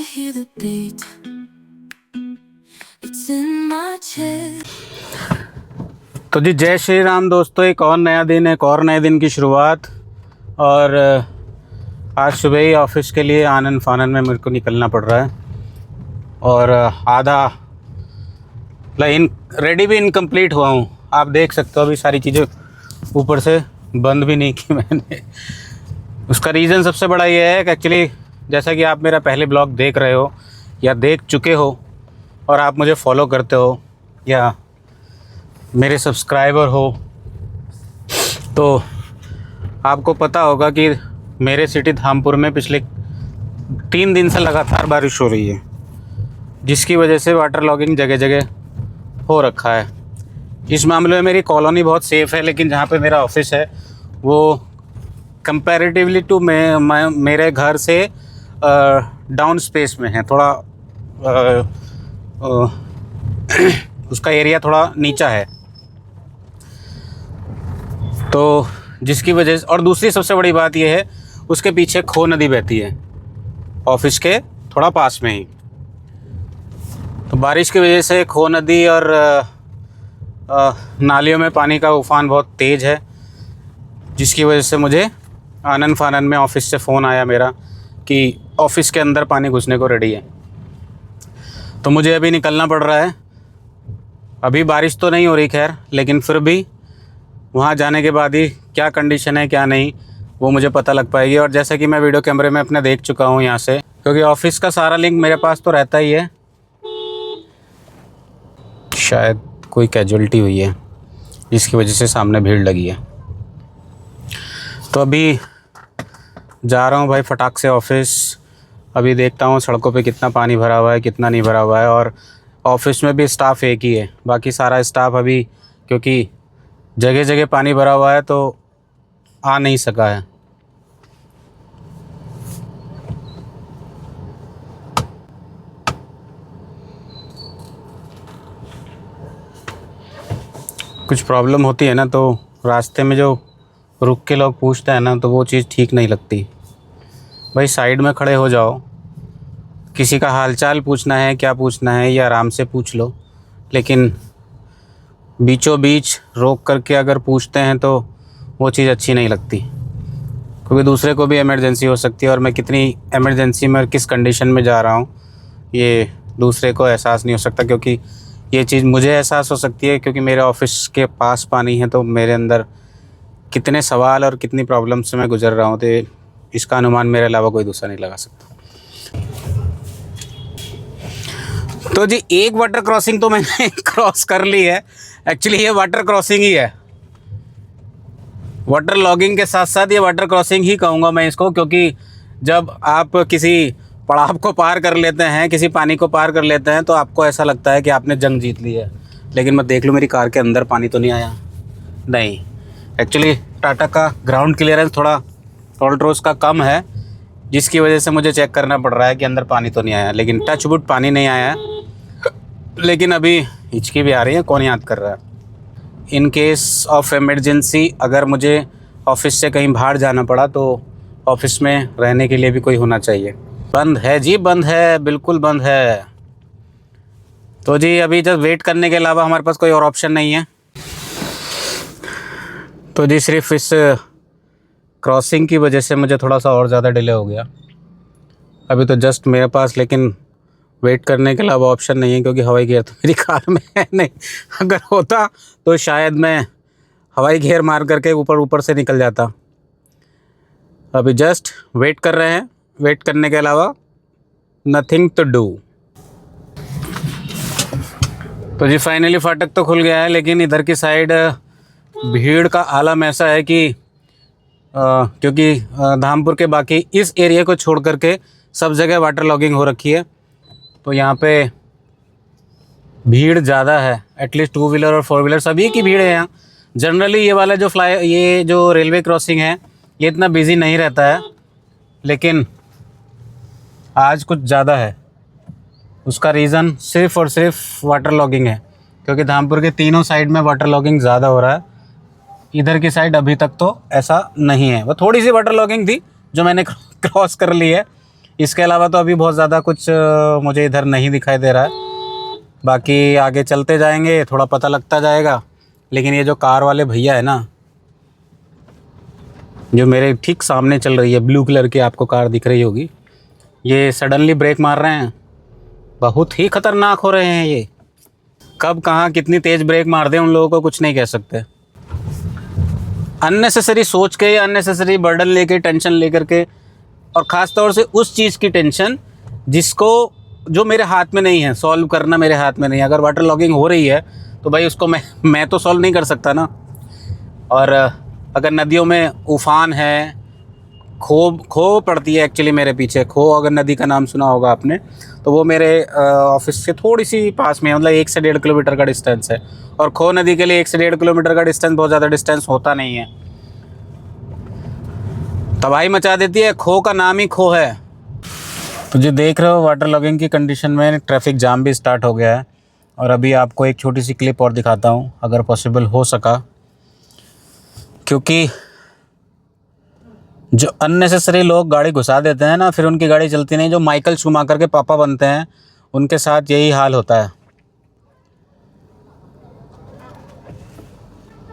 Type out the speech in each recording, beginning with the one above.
hear the beat. It's in my chest. तो जी जय श्री राम दोस्तों, एक और नया दिन, एक और नए दिन की शुरुआत। और आज सुबह ही ऑफिस के लिए आनन फानन में मेरे को निकलना पड़ रहा है। और आधा रेडी भी इनकम्प्लीट हुआ हूँ। आप देख सकते हो अभी सारी चीज़ें ऊपर से बंद भी नहीं की मैंने। उसका रीज़न सबसे बड़ा ये है कि एक्चुअली जैसा कि आप मेरा पहले ब्लॉग देख रहे हो या देख चुके हो और आप मुझे फॉलो करते हो या मेरे सब्सक्राइबर हो, तो आपको पता होगा कि मेरे सिटी धामपुर में पिछले 3 दिन से लगातार बारिश हो रही है, जिसकी वजह से वाटर लॉगिंग जगह जगह हो रखा है। इस मामले में मेरी कॉलोनी बहुत सेफ़ है, लेकिन जहाँ पे मेरा ऑफिस है वो कंपैरेटिवली टू मेरे घर से डाउन स्पेस में है, थोड़ा उसका एरिया थोड़ा नीचा है। तो जिसकी वजह से, और दूसरी सबसे बड़ी बात यह है, उसके पीछे खो नदी बहती है ऑफिस के थोड़ा पास में ही। तो बारिश की वजह से खो नदी और नालियों में पानी का उफान बहुत तेज़ है, जिसकी वजह से मुझे आनन फानन में ऑफिस से फ़ोन आया मेरा कि ऑफिस के अंदर पानी घुसने को रेडी है। तो मुझे अभी निकलना पड़ रहा है। अभी बारिश तो नहीं हो रही खैर, लेकिन फिर भी वहाँ जाने के बाद ही क्या कंडीशन है क्या नहीं वो मुझे पता लग पाएगी। और जैसा कि मैं वीडियो कैमरे में अपने देख चुका हूँ यहाँ से, क्योंकि ऑफिस का सारा लिंक मेरे पास तो रहता ही है। शायद कोई कैजुअलिटी हुई है जिसकी वजह से सामने भीड़ लगी है। तो अभी जा रहा हूँ भाई फटाक से ऑफिस। अभी देखता हूँ सड़कों पे कितना पानी भरा हुआ है, कितना नहीं भरा हुआ है। और ऑफिस में भी स्टाफ एक ही है, बाकी सारा स्टाफ अभी, क्योंकि जगह जगह पानी भरा हुआ है तो आ नहीं सका है। कुछ प्रॉब्लम होती है ना, तो रास्ते में जो रुक के लोग पूछते हैं ना, तो वो चीज़ ठीक नहीं लगती। भाई साइड में खड़े हो जाओ, किसी का हालचाल पूछना है, क्या पूछना है, या आराम से पूछ लो। लेकिन बीचों बीच रोक करके अगर पूछते हैं तो वो चीज़ अच्छी नहीं लगती, क्योंकि दूसरे को भी इमरजेंसी हो सकती है। और मैं कितनी इमरजेंसी में, किस कंडीशन में जा रहा हूँ, ये दूसरे को एहसास नहीं हो सकता। क्योंकि ये चीज़ मुझे एहसास हो सकती है क्योंकि मेरे ऑफिस के पास पानी है, तो मेरे अंदर कितने सवाल और कितनी प्रॉब्लम से मैं गुजर रहा हूँ, तो इसका अनुमान मेरे अलावा कोई दूसरा नहीं लगा सकता। तो जी एक वाटर क्रॉसिंग तो मैंने क्रॉस कर ली है। एक्चुअली ये वाटर क्रॉसिंग ही है, वाटर लॉगिंग के साथ साथ ये वाटर क्रॉसिंग ही कहूँगा मैं इसको। क्योंकि जब आप किसी पड़ाव को पार कर लेते हैं, किसी पानी को पार कर लेते हैं, तो आपको ऐसा लगता है कि आपने जंग जीत ली है। लेकिन मैं देख लूँ मेरी कार के अंदर पानी तो नहीं आया। नहीं, एक्चुअली टाटा का ग्राउंड क्लियरेंस थोड़ा ऑल्ट्रोज का कम है, जिसकी वजह से मुझे चेक करना पड़ रहा है कि अंदर पानी तो नहीं आया। लेकिन टच वुड पानी नहीं आया है। लेकिन अभी हिचकी भी आ रही है, कौन याद कर रहा है। इन केस ऑफ इमरजेंसी अगर मुझे ऑफिस से कहीं बाहर जाना पड़ा, तो ऑफिस में रहने के लिए भी कोई होना चाहिए। बंद है जी, बंद है, बिल्कुल बंद है। तो जी अभी जब वेट करने के अलावा हमारे पास कोई और ऑप्शन नहीं है। तो जी सिर्फ इस क्रॉसिंग की वजह से मुझे थोड़ा सा और ज़्यादा डिले हो गया। अभी तो जस्ट मेरे पास लेकिन वेट करने के अलावा ऑप्शन नहीं है, क्योंकि हवाई गियर तो मेरी कार में है नहीं। अगर होता तो शायद मैं हवाई गियर मार करके ऊपर से निकल जाता। अभी जस्ट वेट कर रहे हैं, वेट करने के अलावा नथिंग टू डू। तो जी फाइनली फाटक तो खुल गया है, लेकिन इधर की साइड भीड़ का आलम ऐसा है कि क्योंकि धामपुर के बाकी इस एरिया को छोड़ करके सब जगह वाटर लॉगिंग हो रखी है, तो यहाँ पे भीड़ ज़्यादा है। एटलीस्ट 2 व्हीलर और 4 व्हीलर सभी की भीड़ है यहाँ। जनरली ये वाला ये जो रेलवे क्रॉसिंग है, ये इतना बिज़ी नहीं रहता है, लेकिन आज कुछ ज़्यादा है। उसका रीज़न सिर्फ़ और सिर्फ वाटर लॉगिंग है, क्योंकि धामपुर के तीनों साइड में वाटर लॉगिंग ज़्यादा हो रहा है। इधर की साइड अभी तक तो ऐसा नहीं है। वो थोड़ी सी वाटर लॉगिंग थी जो मैंने क्रॉस कर ली है, इसके अलावा तो अभी बहुत ज़्यादा कुछ मुझे इधर नहीं दिखाई दे रहा है। बाकी आगे चलते जाएंगे, थोड़ा पता लगता जाएगा। लेकिन ये जो कार वाले भैया है ना, जो मेरे ठीक सामने चल रही है, ब्लू कलर की आपको कार दिख रही होगी, ये सडनली ब्रेक मार रहे हैं। बहुत ही ख़तरनाक हो रहे हैं ये। कब कहाँ कितनी तेज़ ब्रेक मार दें उन लोगों को कुछ नहीं कह सकते। अननेसेसरी सोच के, अननेसेसरी बर्डन लेके, टेंशन लेकर के, और ख़ास तौर से उस चीज़ की टेंशन जो मेरे हाथ में नहीं है, सॉल्व करना मेरे हाथ में नहीं है। अगर वाटर लॉगिंग हो रही है तो भाई उसको मैं तो सॉल्व नहीं कर सकता ना। और अगर नदियों में उफान है, खो पड़ती है एक्चुअली मेरे पीछे। खो अगर नदी का नाम सुना होगा आपने, तो वो मेरे ऑफिस से थोड़ी सी पास में है, मतलब 1 से 1.5 किलोमीटर का डिस्टेंस है। और खो नदी के लिए 1 से 1.5 किलोमीटर का डिस्टेंस बहुत ज़्यादा डिस्टेंस होता नहीं है। तबाही मचा देती है, खो का नाम ही खो है। तो जो देख रहे हो, वाटर लॉगिंग की कंडीशन में ट्रैफिक जाम भी स्टार्ट हो गया है। और अभी आपको एक छोटी सी क्लिप और दिखाता हूँ, अगर पॉसिबल हो सका, क्योंकि जो अननेसेसरी लोग गाड़ी घुसा देते हैं ना, फिर उनकी गाड़ी चलती नहीं। जो माइकल शूमाकर के पापा बनते हैं, उनके साथ यही हाल होता है।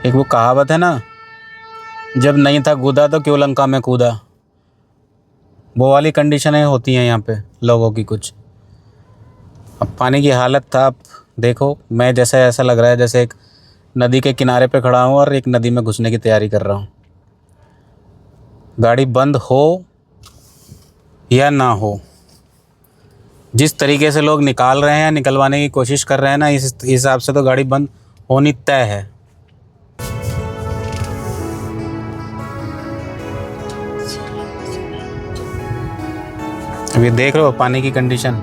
एक वो कहावत है ना, जब नहीं था कूदा तो क्यों लंका में कूदा। वो वाली कंडीशनें होती हैं यहाँ पे लोगों की कुछ। अब पानी की हालत था, आप देखो, मैं जैसा ऐसा लग रहा है जैसे एक नदी के किनारे पे खड़ा हूँ और एक नदी में घुसने की तैयारी कर रहा हूँ। गाड़ी बंद हो या ना हो, जिस तरीके से लोग निकाल रहे हैं, निकलवाने की कोशिश कर रहे हैं ना, इस हिसाब से तो गाड़ी बंद होनी तय है। अभी देख रहे हो पानी की कंडीशन।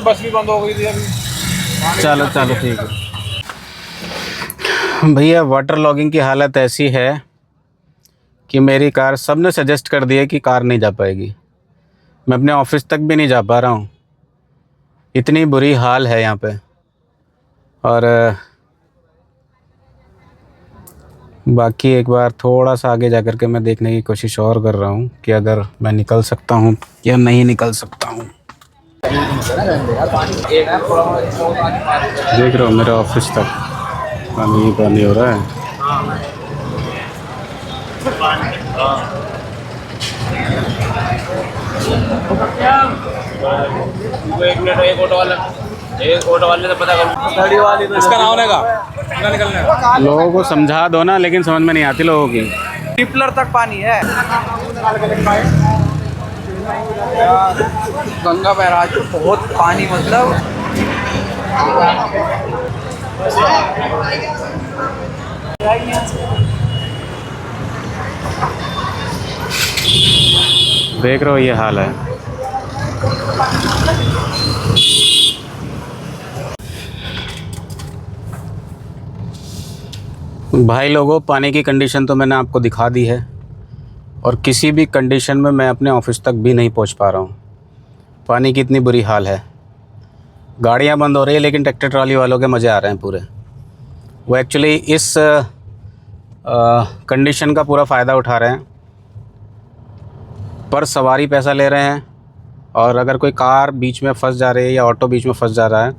बस भी बंद हो गई थी अभी। चलो ठीक है भैया। वाटर लॉगिंग की हालत ऐसी है कि मेरी कार, सबने सजेस्ट कर दिया कि कार नहीं जा पाएगी। मैं अपने ऑफिस तक भी नहीं जा पा रहा हूँ, इतनी बुरी हाल है यहाँ पे। और बाकी एक बार थोड़ा सा आगे जा कर के मैं देखने की कोशिश और कर रहा हूँ कि अगर मैं निकल सकता हूँ या नहीं निकल सकता हूँ। देख रहे हो मेरे ऑफिस तक पानी हो रहा है। एक ऑटो वाले से पता करो इसका नाम होने का निकलने का। लोगों को समझा दो ना, लेकिन समझ में नहीं आती लोगों की। ट्रिपलर तक पानी है। गंगा बैराज में बहुत पानी, मतलब देख रहे हो ये हाल है। भाई लोगों, पानी की कंडीशन तो मैंने आपको दिखा दी है और किसी भी कंडीशन में मैं अपने ऑफिस तक भी नहीं पहुंच पा रहा हूं। पानी की इतनी बुरी हाल है। गाड़ियां बंद हो रही है लेकिन ट्रैक्टर ट्रॉली वालों के मज़े आ रहे हैं पूरे। वो एक्चुअली इस कंडीशन का पूरा फ़ायदा उठा रहे हैं। पर सवारी पैसा ले रहे हैं और अगर कोई कार बीच में फंस जा रही है या ऑटो बीच में फंस जा रहा है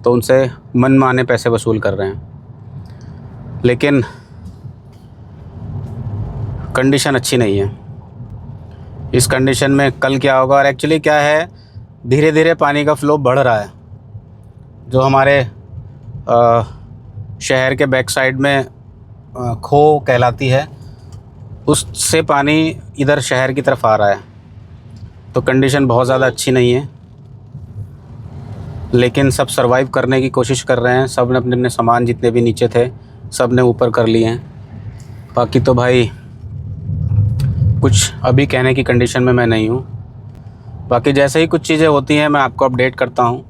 तो उनसे मनमाने पैसे वसूल कर रहे हैं। लेकिन कंडीशन अच्छी नहीं है। इस कंडीशन में कल क्या होगा, और एक्चुअली क्या है, धीरे धीरे पानी का फ़्लो बढ़ रहा है। जो हमारे शहर के बैक साइड में खो कहलाती है, उससे पानी इधर शहर की तरफ आ रहा है। तो कंडीशन बहुत ज़्यादा अच्छी नहीं है, लेकिन सब सरवाइव करने की कोशिश कर रहे हैं। सब ने अपने अपने सामान जितने भी नीचे थे सब ने ऊपर कर लिए हैं। बाकी तो भाई कुछ अभी कहने की कंडीशन में मैं नहीं हूँ। बाकी जैसे ही कुछ चीज़ें होती हैं मैं आपको अपडेट करता हूँ।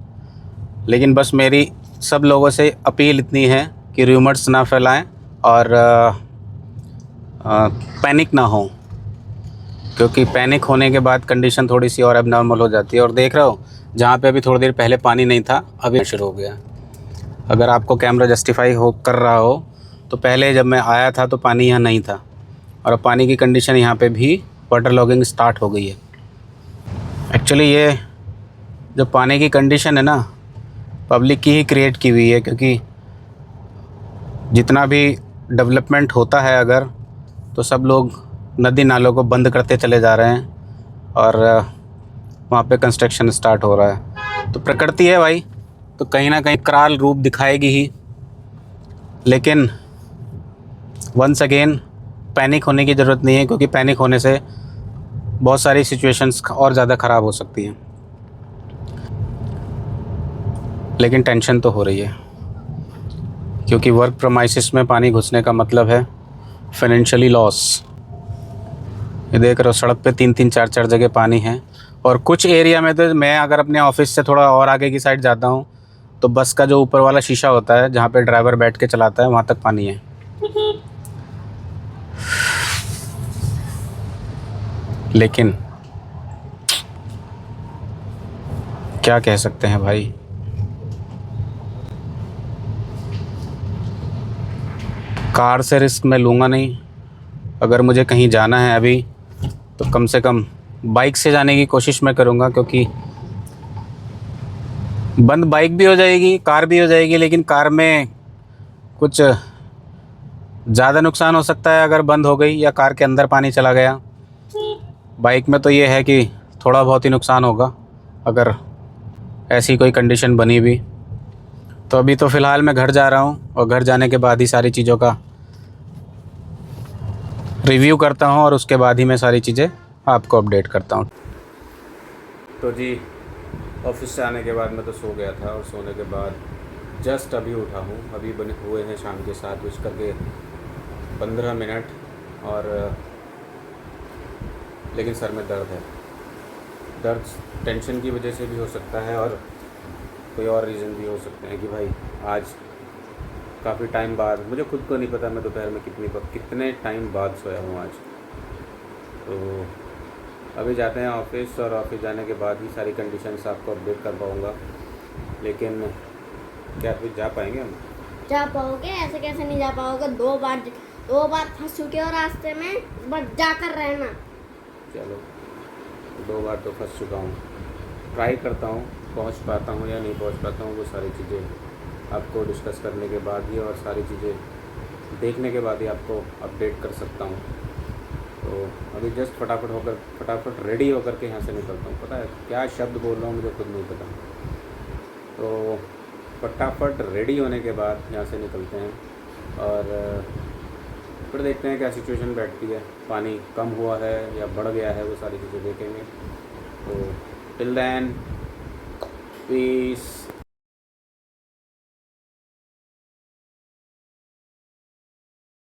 लेकिन बस मेरी सब लोगों से अपील इतनी है कि र्यूमर्स ना फैलाएं और पैनिक ना हो, क्योंकि पैनिक होने के बाद कंडीशन थोड़ी सी और एबनॉर्मल हो जाती है। और देख रहे हो जहाँ पे अभी थोड़ी देर पहले पानी नहीं था अभी शुरू हो गया। अगर आपको कैमरा जस्टिफाई हो कर रहा हो तो पहले जब मैं आया था तो पानी यहाँ नहीं था और अब पानी की कंडीशन यहाँ पे भी वाटर लॉगिंग स्टार्ट हो गई है। एक्चुअली ये जो पानी की कंडीशन है ना, पब्लिक की ही क्रिएट की हुई है। क्योंकि जितना भी डेवलपमेंट होता है अगर, तो सब लोग नदी नालों को बंद करते चले जा रहे हैं और वहाँ पे कंस्ट्रक्शन स्टार्ट हो रहा है। तो प्रकृति है भाई, तो कहीं ना कहीं कराल रूप दिखाएगी ही। लेकिन वंस अगेन पैनिक होने की ज़रूरत नहीं है, क्योंकि पैनिक होने से बहुत सारी सिचुएशंस और ज़्यादा ख़राब हो सकती हैं। लेकिन टेंशन तो हो रही है, क्योंकि वर्क प्रेमाइसिस में पानी घुसने का मतलब है फाइनेंशियली लॉस। ये देख रहे हो सड़क पे 3-3 4-4 जगह पानी है। और कुछ एरिया में तो मैं अगर अपने ऑफिस से थोड़ा और आगे की साइड जाता हूँ तो बस का जो ऊपर वाला शीशा होता है जहाँ पे ड्राइवर बैठ के चलाता है वहाँ तक पानी है। लेकिन क्या कह सकते हैं भाई। कार से रिस्क मैं लूँगा नहीं। अगर मुझे कहीं जाना है अभी तो कम से कम बाइक से जाने की कोशिश मैं करूँगा, क्योंकि बंद बाइक भी हो जाएगी, कार भी हो जाएगी। लेकिन कार में कुछ ज़्यादा नुकसान हो सकता है अगर बंद हो गई या कार के अंदर पानी चला गया। बाइक में तो ये है कि थोड़ा बहुत ही नुकसान होगा अगर ऐसी कोई कंडीशन बनी भी। तो अभी तो फ़िलहाल मैं घर जा रहा हूँ और घर जाने के बाद ही सारी चीज़ों का रिव्यू करता हूँ और उसके बाद ही मैं सारी चीज़ें आपको अपडेट करता हूँ। तो जी, ऑफिस से आने के बाद मैं तो सो गया था और सोने के बाद जस्ट अभी उठा हूँ। अभी बने हुए हैं शाम के 7:15 और लेकिन सर में दर्द है। दर्द टेंशन की वजह से भी हो सकता है और कोई और रीज़न भी हो सकते हैं कि भाई आज काफ़ी टाइम बाद, मुझे खुद को नहीं पता मैं दोपहर में कितने टाइम बाद सोया हूँ आज। तो अभी जाते हैं ऑफिस और ऑफिस जाने के बाद ही सारी कंडीशंस आपको अपडेट कर पाऊँगा। लेकिन क्या फिर जा पाएंगे हम? जा पाओगे? ऐसे कैसे नहीं जा पाओगे? दो बार फंस चुके हो रास्ते में, बस जाकर रहना। चलो, 2 बार तो फंस चुका हूँ। ट्राई करता हूँ पहुँच पाता हूँ या नहीं पहुँच पाता हूँ, वो सारी चीज़ें आपको डिस्कस करने के बाद ही और सारी चीज़ें देखने के बाद ही आपको अपडेट कर सकता हूँ। तो अभी जस्ट फटाफट रेडी होकर के यहाँ से निकलता हूँ। पता है क्या शब्द बोल रहा हूँ मुझे खुद नहीं पता। तो फटाफट रेडी होने के बाद यहाँ से निकलते हैं और फिर देखते हैं क्या सिचुएशन बैठती है। पानी कम हुआ है या बढ़ गया है, वो सारी चीज़ें देखेंगे। तो टिल देन पीस।